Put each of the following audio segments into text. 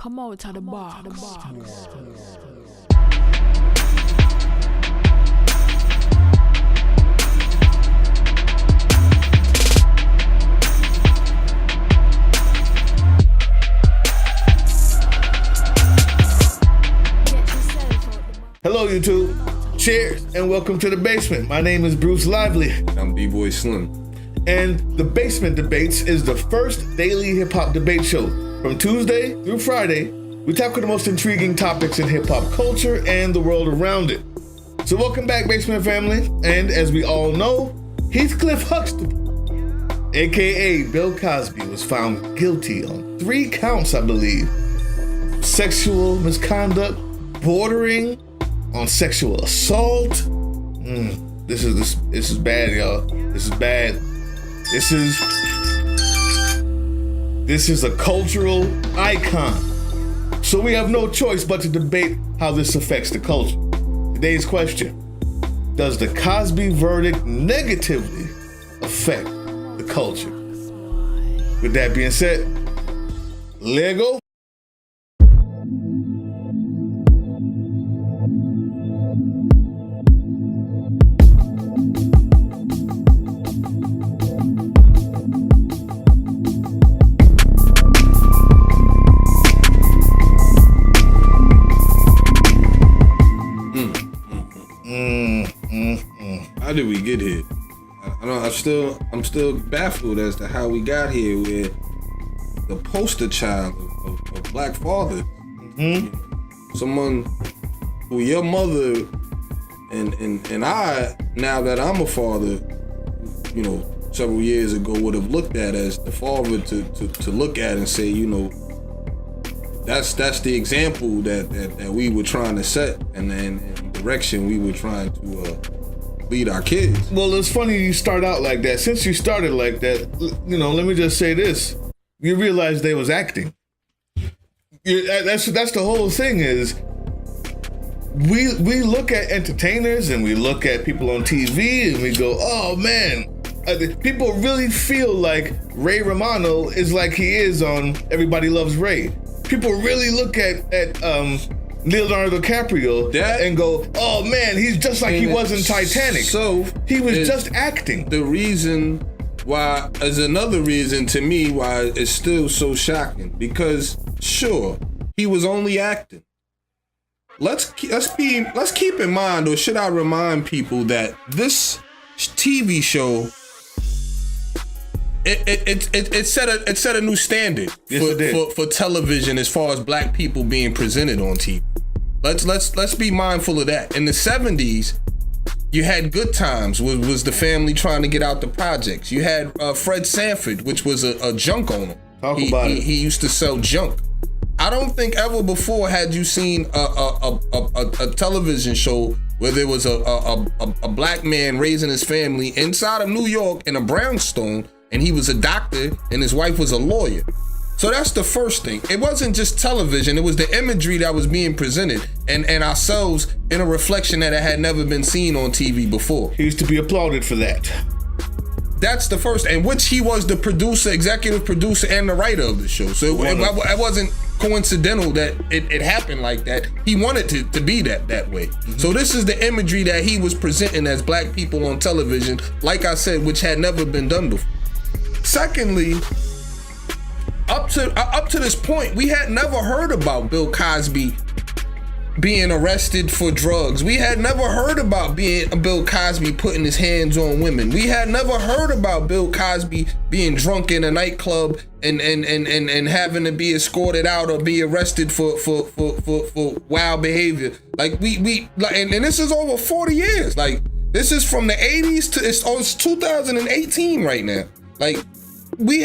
Come out to the bar. Hello, YouTube. Cheers and welcome to the basement. My name is Bruce Lively. I'm B-Boy Slim. And the Basement Debates is the first daily hip-hop debate show. From Tuesday through Friday, we tackle the most intriguing topics in hip-hop culture and the world around it. So welcome back, Basement family. And as we all know, Heathcliff Huxtable, aka Bill Cosby, was found guilty on 3 counts, I believe. Sexual misconduct, bordering on sexual assault. This is bad, y'all. This is bad. This is a cultural icon. So we have no choice but to debate how this affects the culture. Today's question: does the Cosby verdict negatively affect the culture? With that being said, let's go. How did we get here? I'm still baffled as to how we got here, where the poster child of black fathers, someone who your mother and I, now that I'm a father, several years ago would have looked at as the father to look at and say, that's the example that we were trying to set, and then direction we were trying to lead our kids. Well, it's funny you start out like that. Since you started like that, let me just say this: you realize they was acting. That's the whole thing. Is we look at entertainers and we look at people on TV and we go, oh man. People really feel like Ray Romano is like he is on Everybody Loves Ray. People really look at Leonardo DiCaprio and go, oh man, he's just like he was in Titanic. So he was just acting. The reason why is another reason to me why it's still so shocking, because sure, he was only acting. Let's keep in mind, or should I remind people, that this TV show it set a new standard for television as far as black people being presented on TV. Let's be mindful of that. In the 70s, you had Good Times, was the family trying to get out the projects. You had Fred Sanford, which was a junk owner. He used to sell junk. I don't think ever before had you seen a television show where there was a black man raising his family inside of New York in a brownstone, and he was a doctor and his wife was a lawyer. So that's the first thing. It wasn't just television, it was the imagery that was being presented, and ourselves in a reflection that it had never been seen on TV before. He used to be applauded for that. That's the first, and which he was the producer, executive producer, and the writer of the show. So it wasn't coincidental that it happened like that. He wanted to be that way. Mm-hmm. So this is the imagery that he was presenting as black people on television, like I said, which had never been done before. Secondly, up to this point, we had never heard about Bill Cosby being arrested for drugs. We had never heard about Bill Cosby putting his hands on women. We had never heard about Bill Cosby being drunk in a nightclub and having to be escorted out or be arrested for wild behavior. Like and this is over 40 years. Like, this is from the 80s to it's 2018 right now. Like, we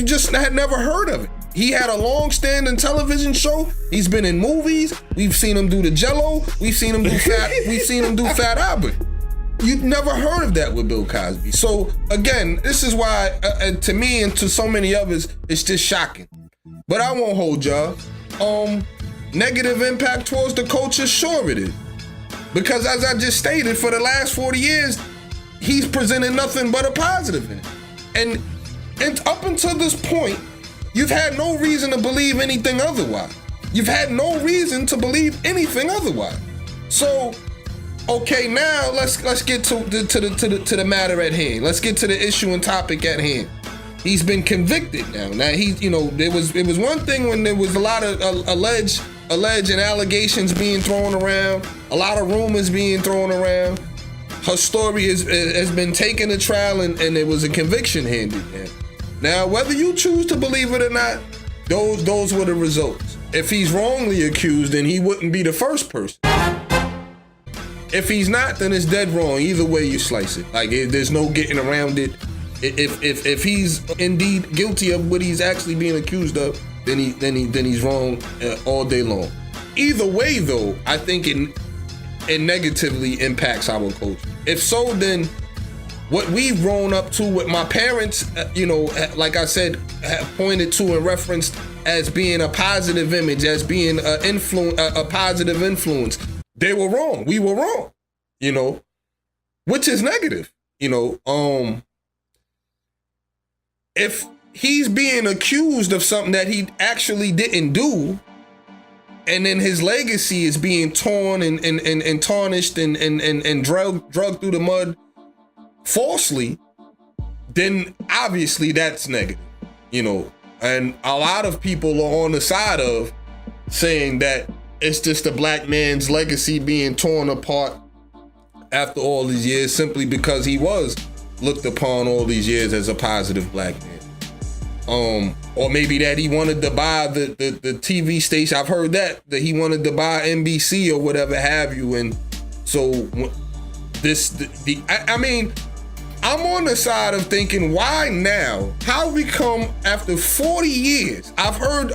just had never heard of it. He had a long-standing television show. He's been in movies. We've seen him do the Jello. We've seen him do Fat Albert. You'd never heard of that with Bill Cosby. So again, this is why, to me and to so many others, it's just shocking. But I won't hold y'all. Negative impact towards the culture, sure it is. Because as I just stated, for the last 40 years, he's presented nothing but a positive in it. And up until this point, you've had no reason to believe anything otherwise. You've had no reason to believe anything otherwise. So, okay, now let's get to the matter at hand. Let's get to the issue and topic at hand. He's been convicted now. Now it was one thing when there was a lot of alleged and allegations being thrown around, a lot of rumors being thrown around. Her story has been taken to trial and there was a conviction handed down. Now, whether you choose to believe it or not, those were the results. If he's wrongly accused, then he wouldn't be the first person. If he's not, then it's dead wrong. Either way you slice it. Like, there's no getting around it. If he's indeed guilty of what he's actually being accused of, then he's wrong all day long. Either way, though, I think it negatively impacts our culture. If so, then what we've grown up to, what my parents, like I said, have pointed to and referenced as being a positive image, as being a positive influence, they were wrong. We were wrong, which is negative, If he's being accused of something that he actually didn't do, and then his legacy is being torn and tarnished and drugged through the mud falsely, then obviously that's negative, And a lot of people are on the side of saying that it's just a black man's legacy being torn apart after all these years simply because he was looked upon all these years as a positive black man. Or maybe that he wanted to buy the TV station. I've heard that he wanted to buy NBC or whatever have you. And so I'm on the side of thinking, why now? How we come after 40 years? I've heard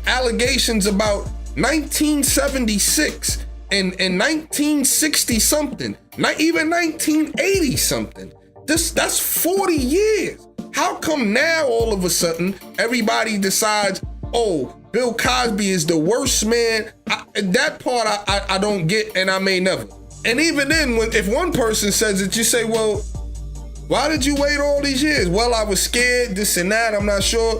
allegations about 1976 and 1960 something, not even 1980 something. That's 40 years. How come now all of a sudden everybody decides, oh, Bill Cosby is the worst man? That part I don't get, and I may never. And even then, if one person says it, you say, well, why did you wait all these years? Well, I was scared, this and that, I'm not sure.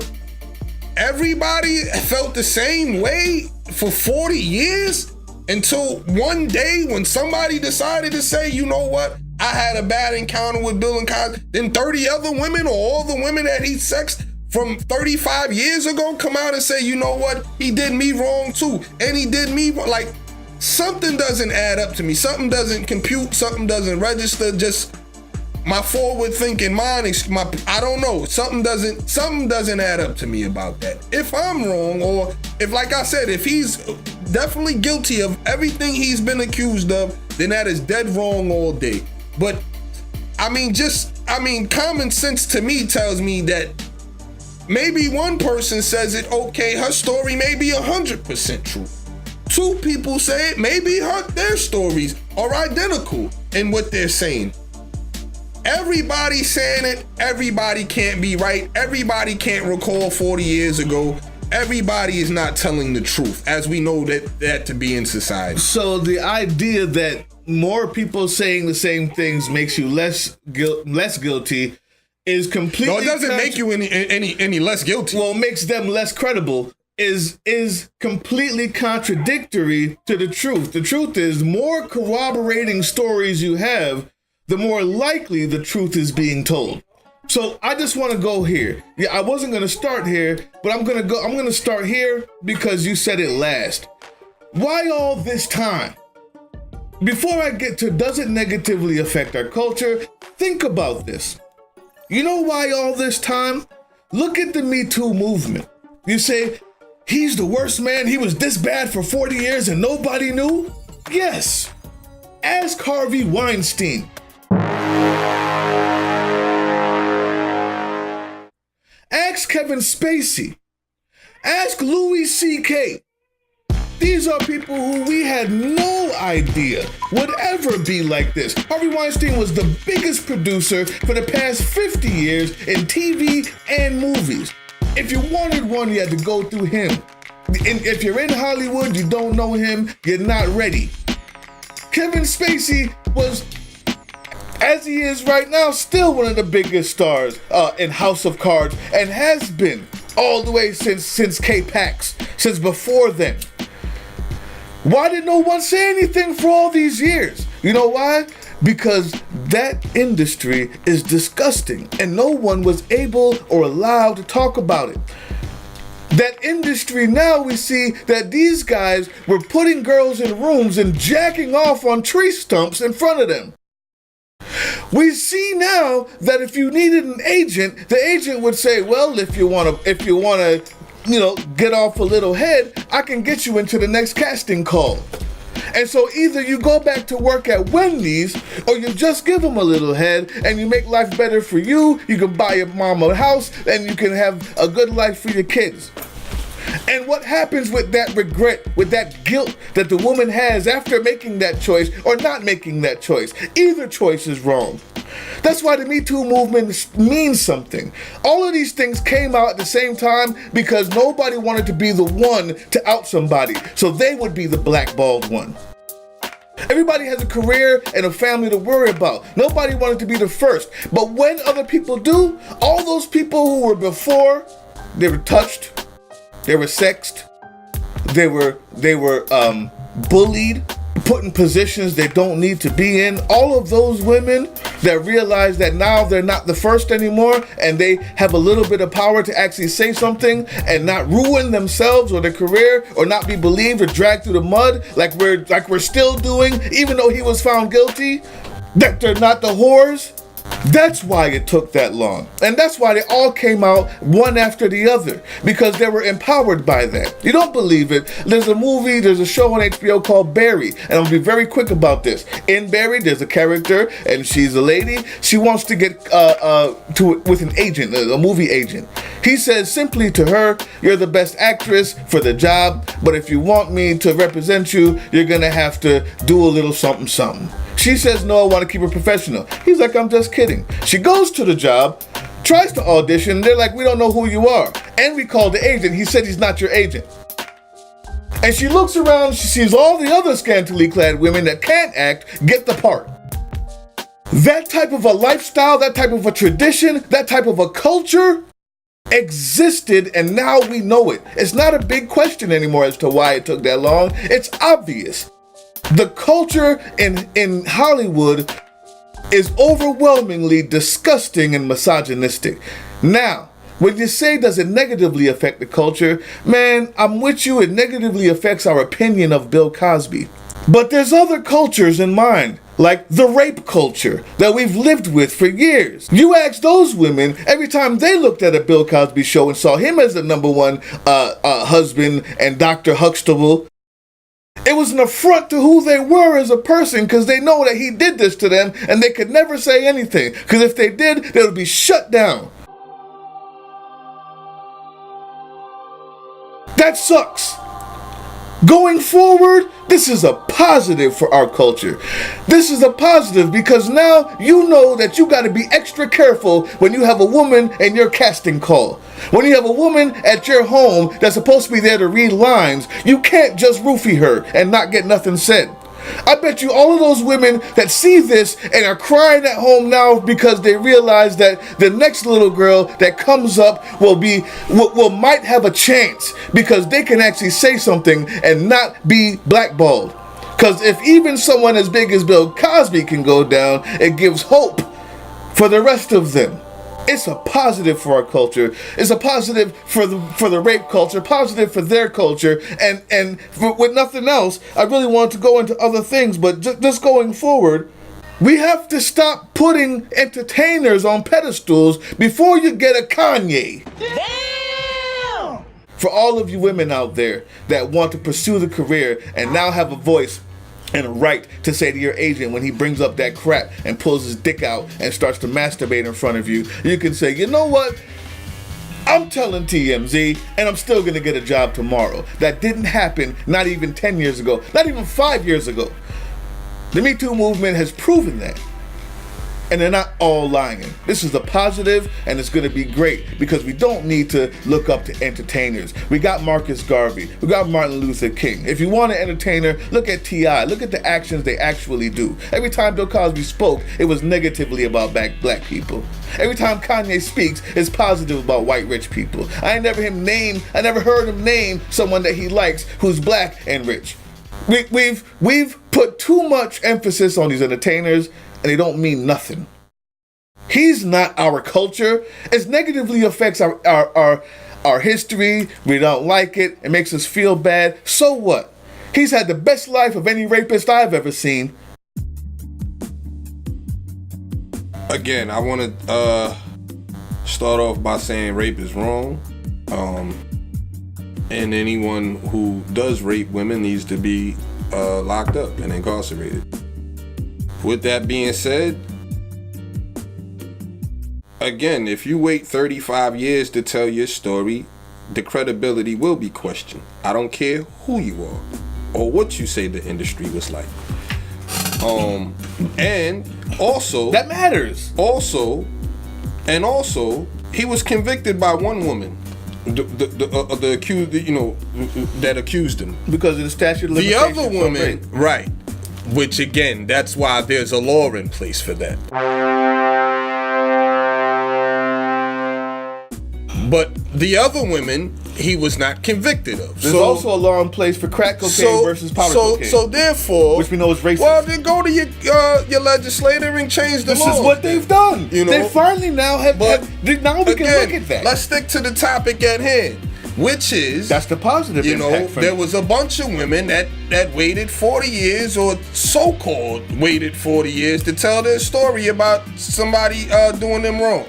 Everybody felt the same way for 40 years until one day when somebody decided to say, you know what? I had a bad encounter with Bill and Cosby. Then 30 other women or all the women that he sexed from 35 years ago come out and say, you know what? He did me wrong too. And he did me wrong. Like, something doesn't add up to me. Something doesn't compute. Something doesn't register. Just my forward thinking mind, I don't know. Something doesn't add up to me about that. If I'm wrong, or if, like I said, if he's definitely guilty of everything he's been accused of, then that is dead wrong all day. But common sense to me tells me that maybe one person says it, okay, her story may be 100% true. Two people say it, maybe their stories are identical in what they're saying. Everybody saying it, everybody can't be right. Everybody can't recall 40 years ago. Everybody is not telling the truth, as we know that to be in society. So the idea that more people saying the same things makes you less guilty is completely... No, it doesn't make you any less guilty. Well, it makes them less credible. Is completely contradictory to the truth. The truth is, more corroborating stories you have, the more likely the truth is being told. So I just want to go here. Yeah, I wasn't going to start here, but I'm going to start here because you said it last. Why all this time? Before I get to does it negatively affect our culture, think about this. You know why all this time? Look at the Me Too movement. You say, he's the worst man, he was this bad for 40 years and nobody knew? Yes. Ask Harvey Weinstein. Ask Kevin Spacey. Ask Louis C.K. These are people who we had no idea would ever be like this. Harvey Weinstein was the biggest producer for the past 50 years in TV and movies. If you wanted one, you had to go through him. And if you're in Hollywood, you don't know him, you're not ready. Kevin Spacey was, as he is right now, still one of the biggest stars in House of Cards, and has been all the way since K-Pax, since before then. Why did no one say anything for all these years? You know why? Because that industry is disgusting and no one was able or allowed to talk about it. That industry, now we see that these guys were putting girls in rooms and jacking off on tree stumps in front of them. We see now that if you needed an agent, the agent would say, well, if you wanna, get off a little head, I can get you into the next casting call. And so either you go back to work at Wendy's or you just give them a little head and you make life better for you. You can buy your mom a house and you can have a good life for your kids. And what happens with that regret, with that guilt that the woman has after making that choice or not making that choice? Either choice is wrong. That's why the Me Too movement means something. All of these things came out at the same time because nobody wanted to be the one to out somebody, so they would be the blackballed one. Everybody has a career and a family to worry about. Nobody wanted to be the first. But when other people do, all those people who were before, they were touched, they were sexed, they were bullied, put in positions they don't need to be in. All of those women that realize that now they're not the first anymore and they have a little bit of power to actually say something and not ruin themselves or their career or not be believed or dragged through the mud like we're still doing, even though he was found guilty, that they're not the whores. That's why it took that long. And that's why they all came out one after the other, because they were empowered by that. You don't believe it? There's a show on HBO called Barry, and I'll be very quick about this. In Barry, there's a character, and she's a lady. She wants to get with an agent, a movie agent. He says simply to her, you're the best actress for the job, but if you want me to represent you, you're gonna have to do a little something, something. She says, no, I want to keep it professional. He's like, I'm just kidding. She goes to the job, tries to audition. They're like, we don't know who you are. And we called the agent. He said he's not your agent. And she looks around. She sees all the other scantily clad women that can't act get the part. That type of a lifestyle, that type of a tradition, that type of a culture existed, and now we know it. It's not a big question anymore as to why it took that long. It's obvious. The culture in Hollywood is overwhelmingly disgusting and misogynistic. Now, when you say does it negatively affect the culture, man, I'm with you, it negatively affects our opinion of Bill Cosby. But there's other cultures in mind, like the rape culture that we've lived with for years. You ask those women, every time they looked at a Bill Cosby show and saw him as the number one husband and Dr. Huxtable, it was an affront to who they were as a person because they know that he did this to them and they could never say anything because if they did, they would be shut down. That sucks. Going forward, this is a positive for our culture. This is a positive because now you know that you got to be extra careful when you have a woman in your casting call. When you have a woman at your home that's supposed to be there to read lines, you can't just roofie her and not get nothing said. I bet you all of those women that see this and are crying at home now because they realize that the next little girl that comes up might have a chance because they can actually say something and not be blackballed. Because if even someone as big as Bill Cosby can go down, it gives hope for the rest of them. It's a positive for our culture. It's a positive for the rape culture, positive for their culture, and with nothing else, I really want to go into other things, but just going forward, we have to stop putting entertainers on pedestals before you get a Kanye. Damn! For all of you women out there that want to pursue the career and now have a voice and a right to say to your agent when he brings up that crap and pulls his dick out and starts to masturbate in front of you, you can say, you know what? I'm telling TMZ and I'm still gonna get a job tomorrow. That didn't happen not even 10 years ago, not even 5 years ago. The Me Too movement has proven that. And they're not all lying. This is a positive, and it's going to be great because we don't need to look up to entertainers. We got Marcus Garvey. We got Martin Luther King. If you want an entertainer, look at T.I. Look at the actions they actually do. Every time Bill Cosby spoke, it was negatively about black people. Every time Kanye speaks, it's positive about white rich people. I never heard him name someone that he likes who's black and rich. We've put too much emphasis on these entertainers, and they don't mean nothing. He's not our culture. It negatively affects our history. We don't like it. It makes us feel bad. So what? He's had the best life of any rapist I've ever seen. Again, I want to start off by saying rape is wrong. And anyone who does rape women needs to be locked up and incarcerated. With that being said, again, if you wait 35 years to tell your story, the credibility will be questioned. I don't care who you are or what you say the industry was like. And also that matters. Also, he was convicted by one woman. The accused, that accused him because of the statute of limitations. The other woman, right? Which again, that's why there's a law in place for that. But the other women, he was not convicted of. There's also a law in place for crack cocaine versus powder cocaine. So therefore, which we know is racist. Well, then go to your legislator and change the law. This is what they've done. They finally now have. Now we can look at that. Let's stick to the topic at hand, which is that's the positive. There was a bunch of women that waited 40 years, or so-called waited 40 years, to tell their story about somebody doing them wrong.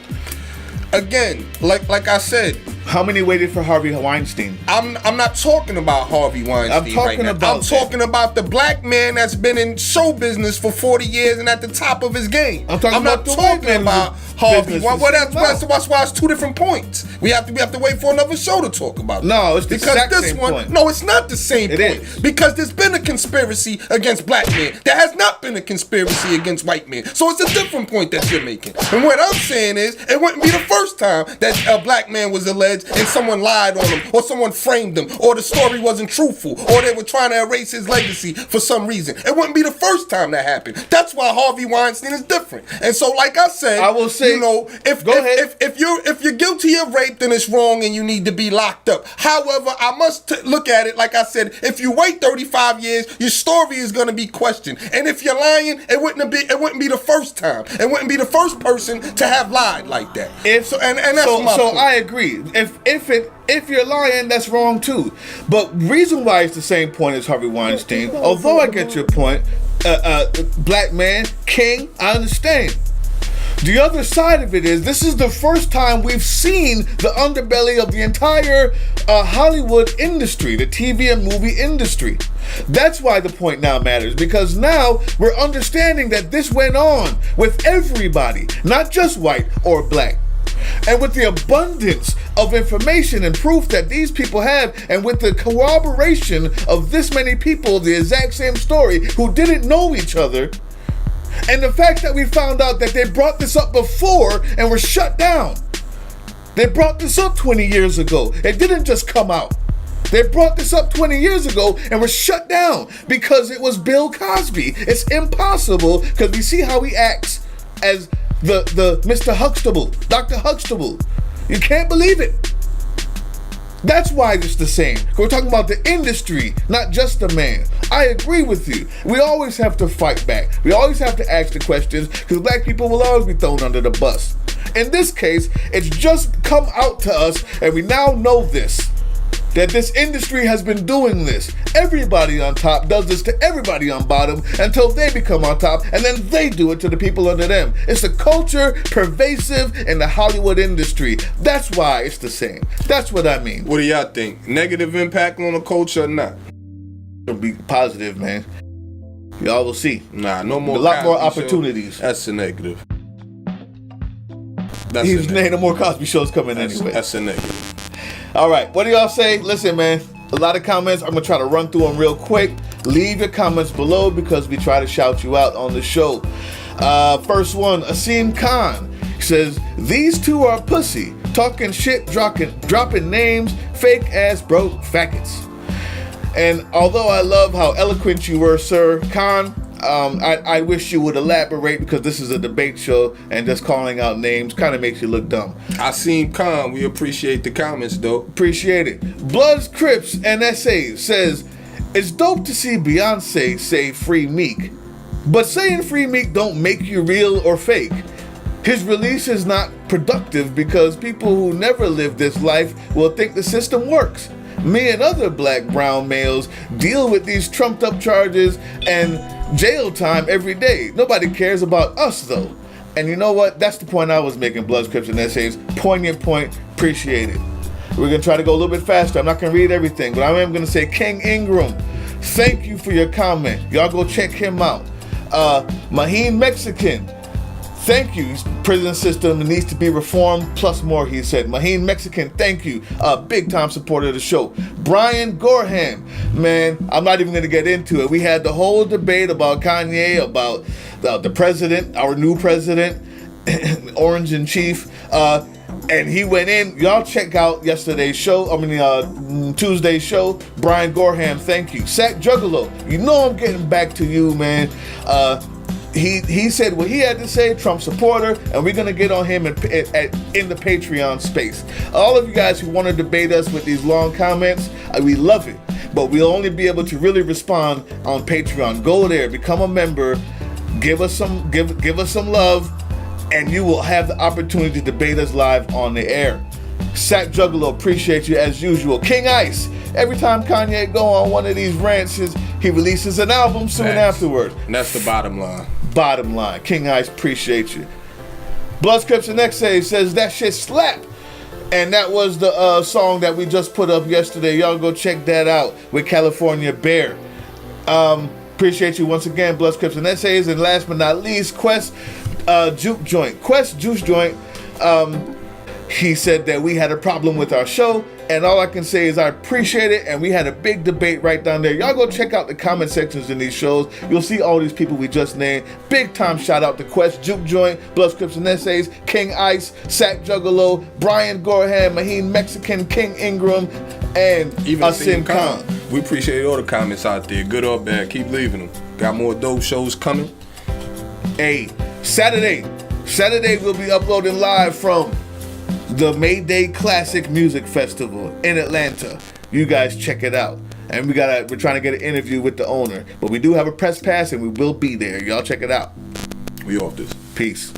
Again, like I said, how many waited for Harvey Weinstein? I'm not talking about Harvey Weinstein right now. I'm talking about the black man that's been in show business for 40 years and at the top of his game. I'm not talking about Harvey. That's why it's two different points. We have to wait for another show to talk about. No, it's the exact same point. No, it's not the same point. Because there's been a conspiracy against black men. There has not been a conspiracy against white men. So it's a different point that you're making. And what I'm saying is, it wouldn't be the first time that a black man was alleged and someone lied on him, or someone framed him, or the story wasn't truthful, or they were trying to erase his legacy for some reason. It wouldn't be the first time that happened. That's why Harvey Weinstein is different. And so, like I said, I will say, if you're guilty of rape, then it's wrong and you need to be locked up. However, I must look at it like I said. If you wait 35 years, your story is going to be questioned. And if you're lying, it wouldn't be the first time. It wouldn't be the first person to have lied like that. So I agree. If you're lying, that's wrong too. But reason why it's the same point as Harvey Weinstein, although I get your point, black man, king, I understand. The other side of it is, this is the first time we've seen the underbelly of the entire Hollywood industry, the TV and movie industry. That's why the point now matters, because now we're understanding that this went on with everybody, not just white or black. And with the abundance of information and proof that these people have, and with the corroboration of this many people, the exact same story, who didn't know each other, and the fact that we found out that they brought this up before and were shut down. They brought this up 20 years ago. It didn't just come out. They brought this up 20 years ago and were shut down because it was Bill Cosby. It's impossible, because we see how he acts as the Mr. Huxtable, Dr. Huxtable. You can't believe it. That's why it's the same. We're talking about the industry, not just the man. I agree with you. We always have to fight back. We always have to ask the questions, because black people will always be thrown under the bus. In this case, it's just come out to us, and we now know this. That this industry has been doing this. Everybody on top does this to everybody on bottom until they become on top, and then they do it to the people under them. It's a culture pervasive in the Hollywood industry. That's why it's the same. That's what I mean. What do y'all think? Negative impact on the culture or not? It'll be positive, man. Y'all will see. Nah, no more. A lot more opportunities. That's a negative. No more Cosby shows coming anyway. That's a negative. All right, what do y'all say? Listen, man, a lot of comments. I'm going to try to run through them real quick. Leave your comments below, because we try to shout you out on the show. First one, Asim Khan. He says, these two are pussy, talking shit, dropping names, fake ass broke faggots. And although I love how eloquent you were, Sir Khan, I wish you would elaborate, because this is a debate show and just calling out names kind of makes you look dumb. Asim Khan, we appreciate the comments though. Appreciate it. Bloods, Crips, and Essays says, it's dope to see Beyonce say free Meek, but saying free Meek don't make you real or fake. His release is not productive because people who never live this life will think the system works. Me and other black brown males deal with these trumped up charges and jail time every day. Nobody cares about us though. And you know what? That's the point I was making, Bloods, Crips, and Essays. Poignant point. Appreciate it. We're going to try to go a little bit faster. I'm not going to read everything, but I am going to say King Ingram, thank you for your comment. Y'all go check him out. Maheen Mexican, thank you. Prison system needs to be reformed, plus more, he said. Maheen Mexican, thank you. Big time supporter of the show. Brian Gorham, man, I'm not even going to get into it. We had the whole debate about Kanye, about the president, our new president, Orange in Chief. And he went in. Y'all check out yesterday's show. Tuesday's show. Brian Gorham, thank you. Sack Juggalo, you know I'm getting back to you, man. He said what he had to say, Trump supporter, and we're going to get on him in the Patreon space. All of you guys who want to debate us with these long comments, we love it. But we'll only be able to really respond on Patreon. Go there, become a member, give us some love, and you will have the opportunity to debate us live on the air. Sack Juggalo, appreciate you as usual. King Ice, every time Kanye go on one of these rants, he releases an album soon afterward. And that's the bottom line. Bottom line. King Ice, appreciate you. Bloods, Crips, and Essays says that shit slap. And that was the song that we just put up yesterday. Y'all go check that out with California Bear. Appreciate you once again, Bloods, Crips, and Essays. And last but not least, Quest Juke Joint. Quest Juice Joint. He said that we had a problem with our show, and all I can say is I appreciate it, and we had a big debate right down there. Y'all go check out the comment sections in these shows. You'll see all these people we just named. Big time shout out to Quest Juke Joint, Bloods, Crips, and Essays, King Ice, Sack Juggalo, Brian Gorham, Maheen Mexican, King Ingram, and Asim Khan. We appreciate all the comments out there, good or bad. Keep leaving them. Got more dope shows coming. Hey, Saturday we'll be uploading live from the Mayday Classic Music Festival in Atlanta. You guys check it out. And we're trying to get an interview with the owner. But we do have a press pass and we will be there. Y'all check it out. We off this. Peace.